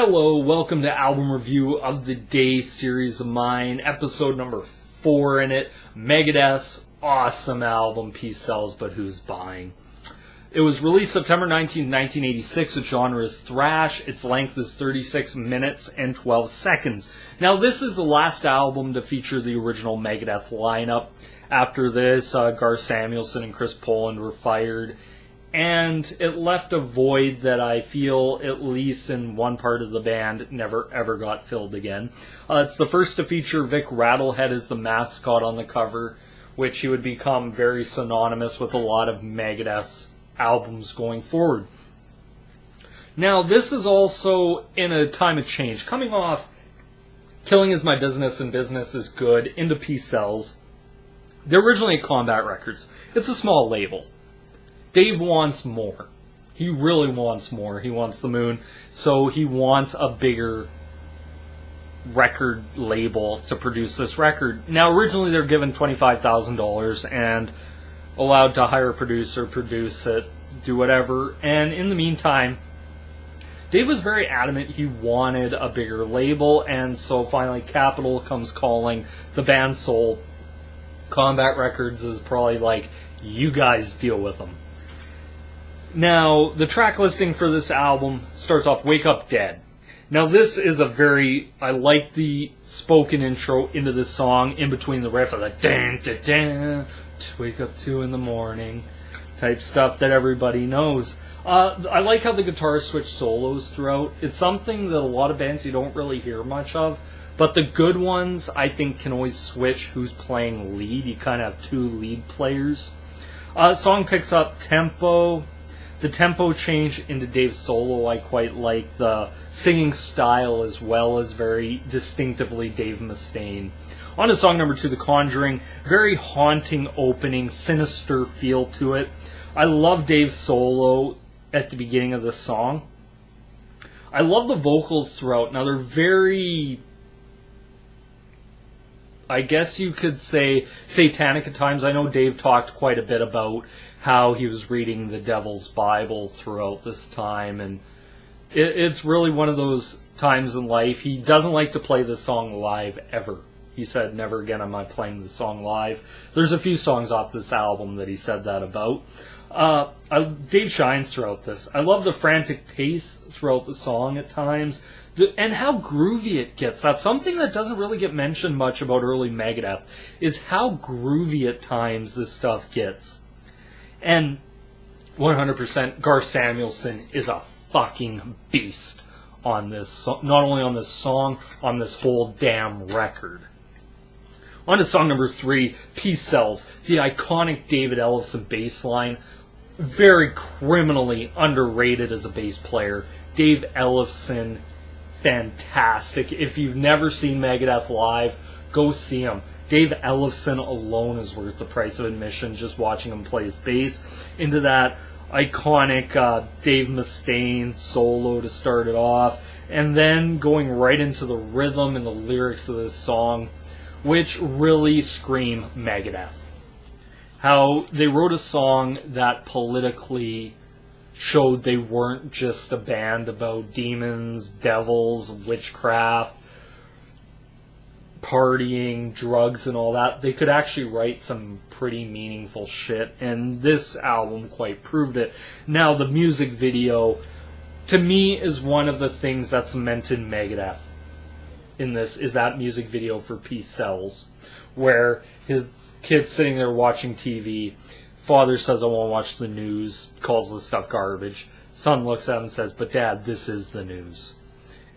Hello, welcome to Album Review of the Day series of mine, episode number 4 in it, Megadeth's awesome album, Peace Sells, But Who's Buying? It was released September 19, 1986, its genre is thrash, its length is 36 minutes and 12 seconds. Now this is the last album to feature the original Megadeth lineup. After this, Garth Samuelson and Chris Poland were fired, and it left a void that I feel, at least in one part of the band, never ever got filled again. It's the first to feature Vic Rattlehead as the mascot on the cover, which he would become very synonymous with a lot of Megadeth's albums going forward. Now, this is also in a time of change. Coming off Killing Is My Business and Business Is Good into Peace Sells, they're originally at Combat Records. It's a small label. Dave wants more. He really wants more. He wants the moon. So he wants a bigger record label to produce this record. Now, originally they're given $25,000 and allowed to hire a producer, produce it, do whatever. And in the meantime, Dave was very adamant he wanted a bigger label. And so finally Capitol comes calling. The band sold. Combat Records is probably like, you guys deal with them. Now, the track listing for this album starts off Wake Up Dead. Now, this is I like the spoken intro into this song, in between the riff of the dun dun dun, to wake up 2 in the morning type stuff that everybody knows. I like how the guitar switch solos throughout. It's something that a lot of bands you don't really hear much of, but the good ones, I think, can always switch who's playing lead. You kind of have 2 lead players. Song picks up tempo. The tempo change into Dave's solo I quite like. The singing style as well as very distinctively Dave Mustaine. On to song number 2, The Conjuring. Very haunting opening, sinister feel to it. I love Dave's solo at the beginning of the song. I love the vocals throughout. Now they're very, I guess you could say, satanic at times. I know Dave talked quite a bit about how he was reading the Devil's Bible throughout this time, and it's really one of those times in life. He doesn't like to play this song live, ever. He said, never again am I playing this song live. There's a few songs off this album that he said that about. Dave shines throughout this. I love the frantic pace throughout the song at times, and how groovy it gets. That's something that doesn't really get mentioned much about early Megadeth, is how groovy at times this stuff gets. And 100% Garth Samuelson is a fucking beast on this, not only on this song, on this whole damn record. On to song number 3, Peace Sells, the iconic David Ellefson bass line. Very criminally underrated as a bass player. Dave Ellefson, fantastic. If you've never seen Megadeth live, go see him. Dave Ellefson alone is worth the price of admission, just watching him play his bass. Into that iconic Dave Mustaine solo to start it off, and then going right into the rhythm and the lyrics of this song, which really scream Megadeth. How they wrote a song that politically showed they weren't just a band about demons, devils, witchcraft, partying, drugs, and all that. They could actually write some pretty meaningful shit, and this album quite proved it. Now, the music video, to me, is one of the things that cemented Megadeth in this, is that music video for Peace Sells, where his kid's sitting there watching TV, father says, I won't watch the news, calls the stuff garbage, son looks at him and says, but Dad, this is the news.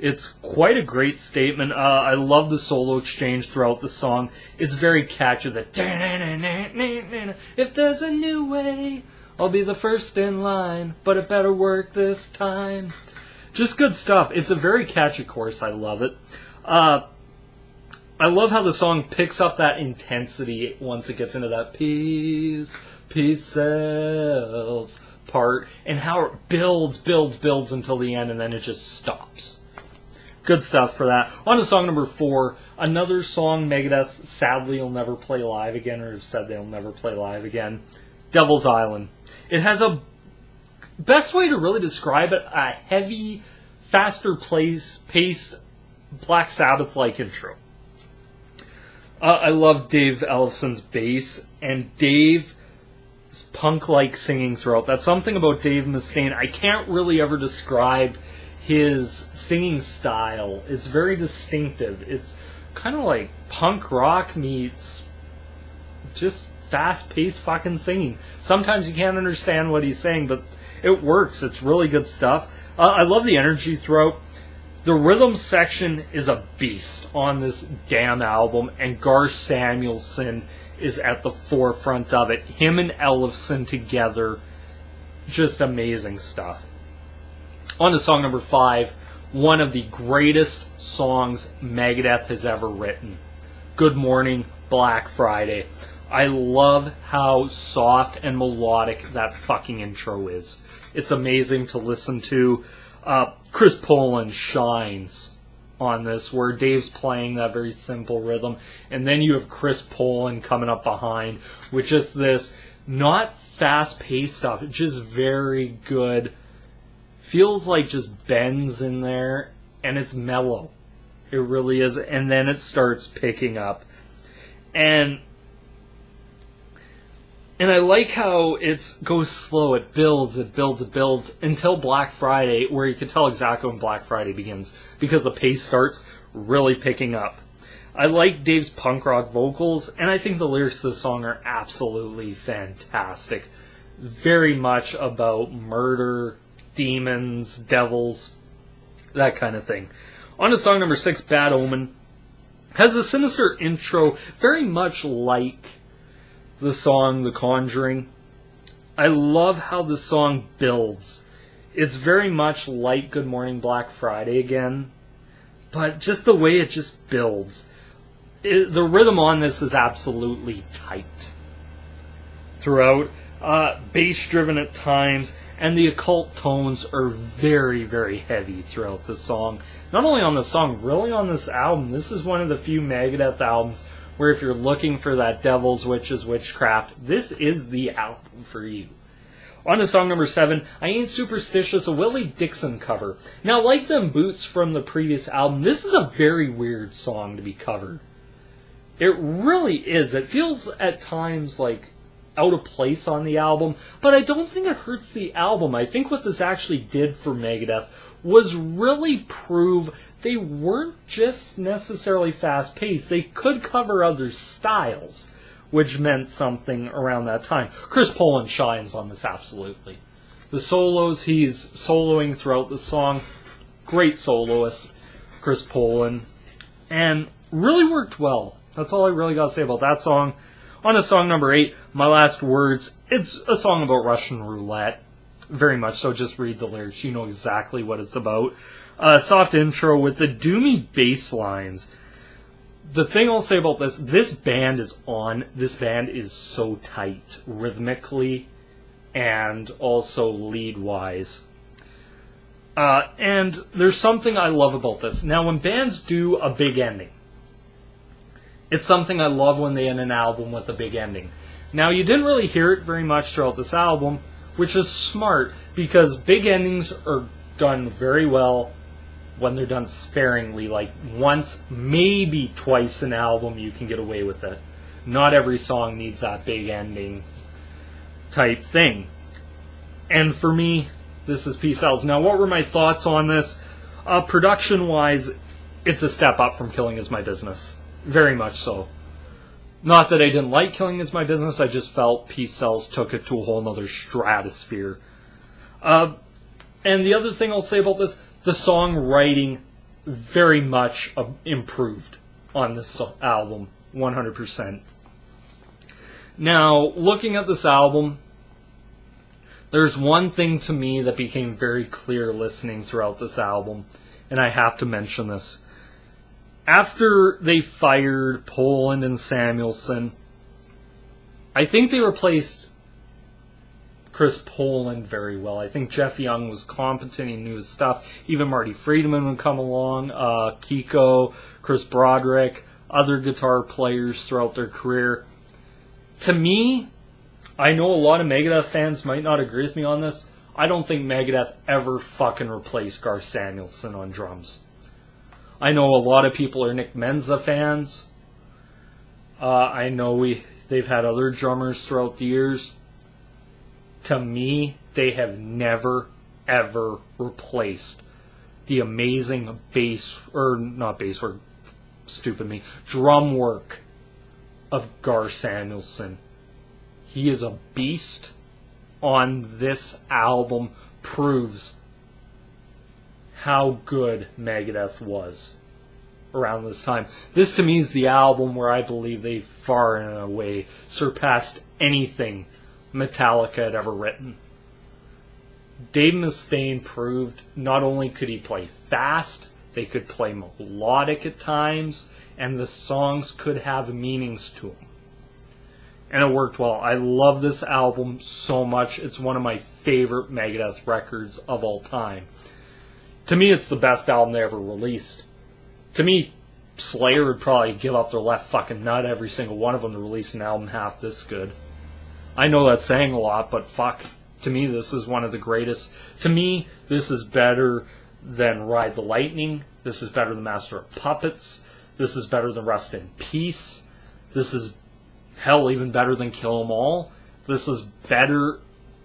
It's quite a great statement. I love the solo exchange throughout the song. It's very catchy. If there's a new way, I'll be the first in line, but it better work this time. Just good stuff. It's a very catchy chorus. I love it. I love how the song picks up that intensity once it gets into that peace sells part, and how it builds until the end, and then it just stops. Good stuff for that. On to song number 4, another song Megadeth sadly will never play live again, or have said they'll never play live again. Devil's Island. It has a, best way to really describe it, a heavy faster paced Black Sabbath-like intro. I love Dave Ellefson's bass, and Dave's punk-like singing throughout. That's something about Dave Mustaine. I can't really ever describe his singing style. It's very distinctive. It's kind of like punk rock meets just fast-paced fucking singing. Sometimes you can't understand what he's saying, but it works. It's really good stuff. I love the energy throughout. The rhythm section is a beast on this damn album, and Gar Samuelson is at the forefront of it. Him and Ellefson together, just amazing stuff. On to song number 5, one of the greatest songs Megadeth has ever written. Good Morning, Black Friday. I love how soft and melodic that fucking intro is. It's amazing to listen to. Chris Poland shines on this, where Dave's playing that very simple rhythm, and then you have Chris Poland coming up behind with just this not fast-paced stuff, just very good. Feels like just bends in there, and it's mellow. It really is, and then it starts picking up. And I like how it goes slow. It builds until Black Friday, where you can tell exactly when Black Friday begins, because the pace starts really picking up. I like Dave's punk rock vocals, and I think the lyrics to the song are absolutely fantastic. Very much about murder, demons, devils, that kind of thing. On to song number 6, Bad Omen. Has a sinister intro, very much like the song The Conjuring. I love how the song builds. It's very much like Good Morning Black Friday again, but just the way it just builds. The rhythm on this is absolutely tight throughout, bass driven at times, and the occult tones are very, very heavy throughout the song. Not only on the song, really on this album. This is one of the few Megadeth albums where if you're looking for that devil's, witches, witchcraft, this is the album for you. On to song number 7, I Ain't Superstitious, a Willie Dixon cover. Now, like them Boots from the previous album, this is a very weird song to be covered. It really is. It feels at times like out of place on the album, but I don't think it hurts the album. I think what this actually did for Megadeth was really prove they weren't just necessarily fast-paced. They could cover other styles, which meant something around that time. Chris Poland shines on this, absolutely. The solos, he's soloing throughout the song. Great soloist, Chris Poland. And really worked well. That's all I really got to say about that song. On to song number 8, My Last Words. It's a song about Russian roulette. Very much so. Just read the lyrics. You know exactly what it's about. Soft intro with the doomy bass lines. The thing I'll say about this band is so tight, rhythmically, and also lead-wise. And there's something I love about this. Now, when bands do a big ending, it's something I love when they end an album with a big ending. Now, you didn't really hear it very much throughout this album, which is smart, because big endings are done very well when they're done sparingly, like once, maybe twice an album you can get away with it. Not every song needs that big ending type thing. And for me, this is Peace Out. Now, what were my thoughts on this? Production-wise, it's a step up from Killing Is My Business. Very much so. Not that I didn't like Killing Is My Business, I just felt Peace Cells took it to a whole nother stratosphere. And the other thing I'll say about this, the songwriting very much improved on this album, 100%. Now, looking at this album, there's one thing to me that became very clear listening throughout this album, and I have to mention this. After they fired Poland and Samuelson, I think they replaced Chris Poland very well. I think Jeff Young was competent, he knew his stuff. Even Marty Friedman would come along, Kiko, Chris Broderick, other guitar players throughout their career. To me, I know a lot of Megadeth fans might not agree with me on this. I don't think Megadeth ever fucking replaced Garth Samuelson on drums. I know a lot of people are Nick Menza fans. I know they've had other drummers throughout the years. To me, they have never, ever replaced the amazing drum work of Garth Samuelson. He is a beast on this album, proves how good Megadeth was around this time. This to me is the album where I believe they far and away surpassed anything Metallica had ever written. Dave Mustaine proved not only could he play fast, they could play melodic at times, and the songs could have meanings to them. And it worked well. I love this album so much. It's one of my favorite Megadeth records of all time. To me, it's the best album they ever released. To me, Slayer would probably give up their left fucking nut, every single one of them, to release an album half this good. I know that's saying a lot, but fuck. To me, this is one of the greatest. To me, this is better than Ride the Lightning. This is better than Master of Puppets. This is better than Rest in Peace. This is, hell, even better than Kill 'Em All. This is better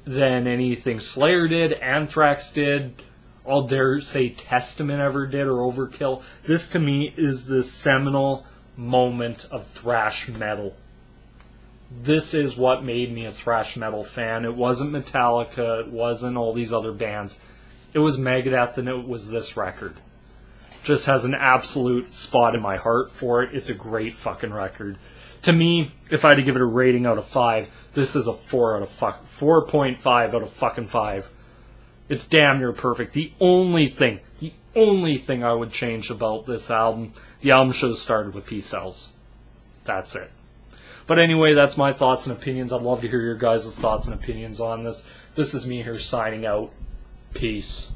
than anything Slayer did, Anthrax did, I'll dare say Testament ever did, or Overkill. This, to me, is the seminal moment of thrash metal. This is what made me a thrash metal fan. It wasn't Metallica, it wasn't all these other bands. It was Megadeth, and it was this record. Just has an absolute spot in my heart for it. It's a great fucking record. To me, if I had to give it a rating out of 5, this is a 4.5 out of fucking 5. It's damn near perfect. The only thing I would change about this album, the album should have started with Peace Sells. That's it. But anyway, that's my thoughts and opinions. I'd love to hear your guys' thoughts and opinions on this. This is me here signing out. Peace.